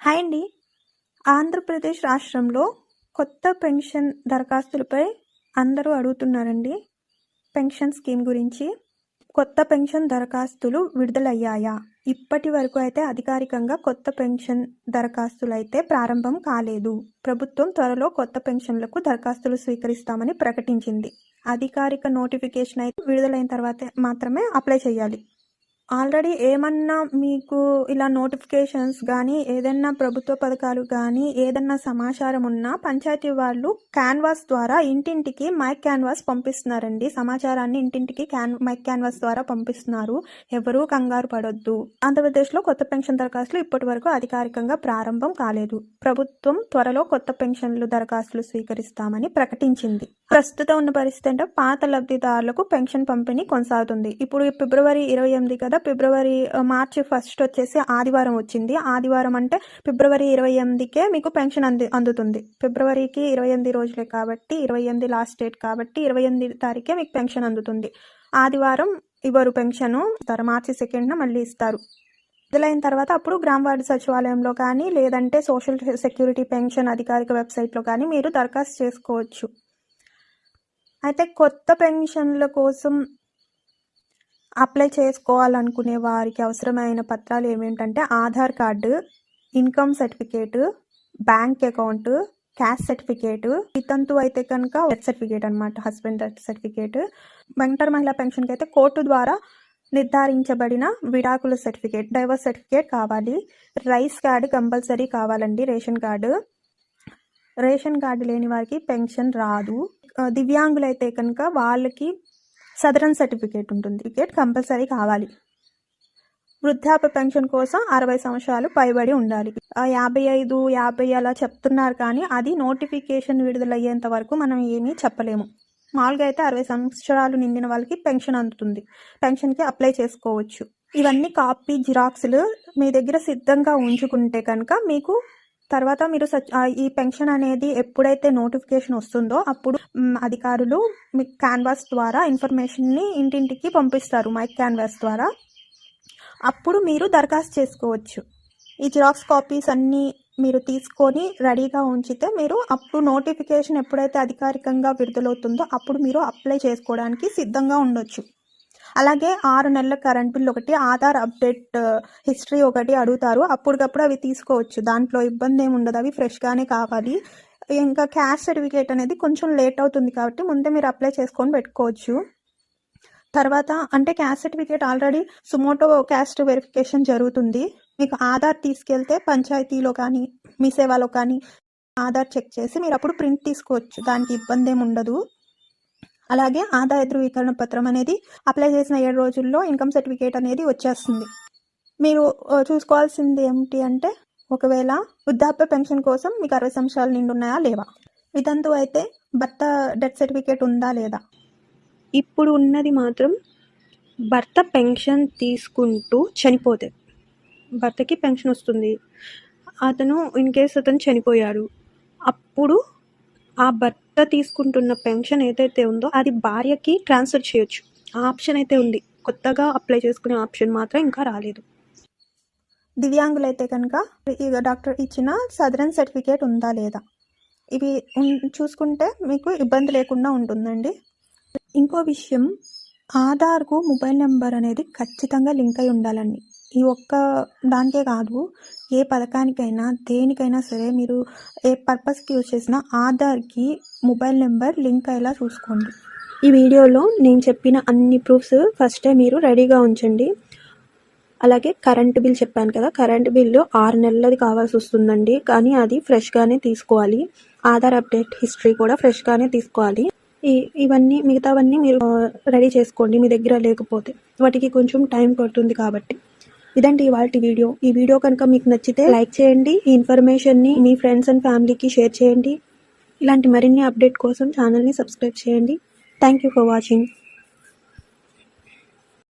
Hi అండి. ఆంధ్రప్రదేశ్ రాష్ట్రంలో కొత్త పెన్షన్ దరఖాస్తులపై అందరూ అడుగుతున్నారండి. పెన్షన్ స్కీమ్ గురించి. కొత్త పెన్షన్ దరఖాస్తులు విడుదలయ్యాయా? ఇప్పటి వరకు అయితే అధికారికంగా కొత్త పెన్షన్ దరఖాస్తులైతే ప్రారంభం కాలేదు. ప్రభుత్వం త్వరలో కొత్త పెన్షన్లకు దరఖాస్తులు స్వీకరిస్తామని ప్రకటించింది. అధికారిక నోటిఫికేషన్ అయితే విడుదలైన తర్వాత మాత్రమే అప్లై చేయాలి. ఆల్రెడీ ఏమన్నా మీకు ఇలా నోటిఫికేషన్స్ కానీ ఏదైనా ప్రభుత్వ పథకాలు కానీ ఏదన్నా సమాచారం ఉన్నా పంచాయతీ వాళ్ళు క్యాన్వాస్ ద్వారా ఇంటింటికి మైక్ క్యాన్వాస్ పంపిస్తున్నారండి. సమాచారాన్ని ఇంటింటికి మైక్ క్యాన్వాస్ ద్వారా పంపిస్తున్నారు. ఎవరూ కంగారు పడొద్దు. ఆంధ్రప్రదేశ్లో కొత్త పెన్షన్ దరఖాస్తులు ఇప్పటి వరకు అధికారికంగా ప్రారంభం కాలేదు. ప్రభుత్వం త్వరలో కొత్త పెన్షన్లు దరఖాస్తులు స్వీకరిస్తామని ప్రకటించింది. ప్రస్తుతం ఉన్న పరిస్థితి అంటే పాత లబ్ధిదారులకు పెన్షన్ పంపిణీ కొనసాగుతుంది. ఇప్పుడు ఫిబ్రవరి 28 కదా, మార్చి 1 వచ్చేసి ఆదివారం వచ్చింది. ఆదివారం అంటే ఫిబ్రవరి 28కే మీకు పెన్షన్ అందుతుంది. ఫిబ్రవరికి 28 రోజులే కాబట్టి 28 లాస్ట్ డేట్ కాబట్టి 28 తారీఖే మీకు పెన్షన్ అందుతుంది. ఆదివారం ఇవ్వరు పెన్షన్, మార్చి 2న మళ్ళీ ఇస్తారు. విడుదలైన తర్వాత అప్పుడు గ్రామ వార్డు సచివాలయంలో కానీ లేదంటే సోషల్ సెక్యూరిటీ పెన్షన్ అధికారిక వెబ్సైట్లో కానీ మీరు దరఖాస్తు చేసుకోవచ్చు. అయితే కొత్త పెన్షన్ల కోసం అప్లై చేసుకోవాలనుకునే వారికి అవసరమైన పత్రాలు ఏమేంటంటే Aadhaar card, income certificate, bank account, caste certificate, వితంతు అయితే కనుక డెత్ సర్టిఫికేట్ అనమాట, హస్బెండ్ డెత్ సర్టిఫికేట్. ఒంటరి మహిళా పెన్షన్కి అయితే కోర్టు ద్వారా నిర్ధారించబడిన విడాకుల సర్టిఫికేట్, డైవర్స్ సర్టిఫికేట్ కావాలి. రైస్ కార్డు కంపల్సరీ కావాలండి. రేషన్ కార్డు లేని వారికి పెన్షన్ రాదు. దివ్యాంగులైతే కనుక వాళ్ళకి సదరన్ సర్టిఫికేట్ ఉంటుంది, సర్టిఫికేట్ కంపల్సరీ కావాలి. వృద్ధాప్య పెన్షన్ కోసం 60 సంవత్సరాలు పైబడి ఉండాలి. 55, 50 అలా చెప్తున్నారు కానీ అది నోటిఫికేషన్ విడుదలయ్యేంత వరకు మనం ఏమీ చెప్పలేము. మామూలుగా అయితే 60 సంవత్సరాలు నిండిన వాళ్ళకి పెన్షన్ అందుతుంది. పెన్షన్కి అప్లై చేసుకోవచ్చు. ఇవన్నీ కాపీ జిరాక్స్లు మీ దగ్గర సిద్ధంగా ఉంచుకుంటే కనుక మీకు తర్వాత మీరు ఈ పెన్షన్ అనేది ఎప్పుడైతే నోటిఫికేషన్ వస్తుందో అప్పుడు అధికారులు మీకు క్యాన్వాస్ ద్వారా ఇన్ఫర్మేషన్ని ఇంటింటికి పంపిస్తారు, మైక్ క్యాన్వాస్ ద్వారా. అప్పుడు మీరు దరఖాస్తు చేసుకోవచ్చు. ఈ జిరాక్స్ కాపీస్ అన్నీ మీరు తీసుకొని రెడీగా ఉంచితే మీరు అప్పుడు నోటిఫికేషన్ ఎప్పుడైతే అధికారికంగా విడుదలవుతుందో అప్పుడు మీరు అప్లై చేసుకోవడానికి సిద్ధంగా ఉండొచ్చు. అలాగే 6 నెలల కరెంట్ బిల్ ఒకటి, ఆధార్ అప్డేట్ హిస్టరీ ఒకటి అడుగుతారు. అప్పటికప్పుడు అవి తీసుకోవచ్చు. దాంట్లో ఇబ్బంది ఏమి ఉండదు, అవి ఫ్రెష్గానే కావాలి. ఇంకా క్యాస్ట్ సర్టిఫికేట్ అనేది కొంచెం లేట్ అవుతుంది కాబట్టి ముందే మీరు అప్లై చేసుకొని పెట్టుకోవచ్చు. తర్వాత అంటే caste certificate already suo motu caste verification జరుగుతుంది. మీకు ఆధార్ తీసుకెళ్తే పంచాయతీలో కానీ మీ సేవలో కానీ ఆధార్ చెక్ చేసి మీరు అప్పుడు ప్రింట్ తీసుకోవచ్చు. దానికి ఇబ్బంది ఏమి ఉండదు. అలాగే ఆదాయ ధృవీకరణ పత్రం అనేది అప్లై చేసిన 7 రోజుల్లో ఇన్కమ్ సర్టిఫికేట్ అనేది వచ్చేస్తుంది. మీరు చూసుకోవాల్సింది ఏమిటి అంటే ఒకవేళ వృద్ధాప్య పెన్షన్ కోసం మీకు 60 సంవత్సరాలు నిండున్నాయా లేవా, వితంతు అయితే భర్త డెత్ సర్టిఫికేట్ ఉందా లేదా. ఇప్పుడు ఉన్నది మాత్రం భర్త పెన్షన్ తీసుకుంటూ చనిపోతే భర్తకి పెన్షన్ వస్తుంది. అతను ఇన్ కేసు అతను చనిపోయాడు, అప్పుడు ఆ భర్త తీసుకుంటున్న పెన్షన్ ఏదైతే ఉందో అది భార్యకి ట్రాన్స్ఫర్ చేయొచ్చు. ఆ ఆప్షన్ అయితే ఉంది. కొత్తగా అప్లై చేసుకునే ఆప్షన్ మాత్రం ఇంకా రాలేదు. దివ్యాంగులైతే కనుక డాక్టర్ ఇచ్చిన సదరన్ సర్టిఫికేట్ ఉందా లేదా ఇవి చూసుకుంటే మీకు ఇబ్బంది లేకుండా ఉంటుందండి. ఇంకో విషయం, ఆధార్కు మొబైల్ నెంబర్ అనేది ఖచ్చితంగా లింక్ అయి ఉండాలండి. ఈ ఒక్క దానికే కాదు, ఏ పథకానికైనా దేనికైనా సరే మీరు ఏ పర్పస్కి యూజ్ చేసినా ఆధార్కి మొబైల్ నెంబర్ లింక్ అయ్యేలా చూసుకోండి. ఈ వీడియోలో నేను చెప్పిన అన్ని ప్రూఫ్స్ ఫస్టే మీరు రెడీగా ఉంచండి. అలాగే కరెంటు బిల్ చెప్పాను కదా, కరెంటు బిల్లు 6 నెలలది కావాల్సి వస్తుందండి, కానీ అది ఫ్రెష్గానే తీసుకోవాలి. ఆధార్ అప్డేట్ హిస్టరీ కూడా ఫ్రెష్గానే తీసుకోవాలి. ఇవన్నీ మిగతావన్నీ మీరు రెడీ చేసుకోండి మీ దగ్గర లేకపోతే, వాటికి కొంచెం టైం పడుతుంది కాబట్టి. ఇదండి ఇవాల్టి వీడియో. ఈ వీడియో కనుక మీకు నచ్చితే లైక్ చేయండి. ఈ ఇన్ఫర్మేషన్ని మీ ఫ్రెండ్స్ అండ్ ఫ్యామిలీకి షేర్ చేయండి. ఇలాంటి మరిన్ని అప్డేట్ కోసం ఛానల్ని సబ్స్క్రైబ్ చేయండి. Thank you for watching.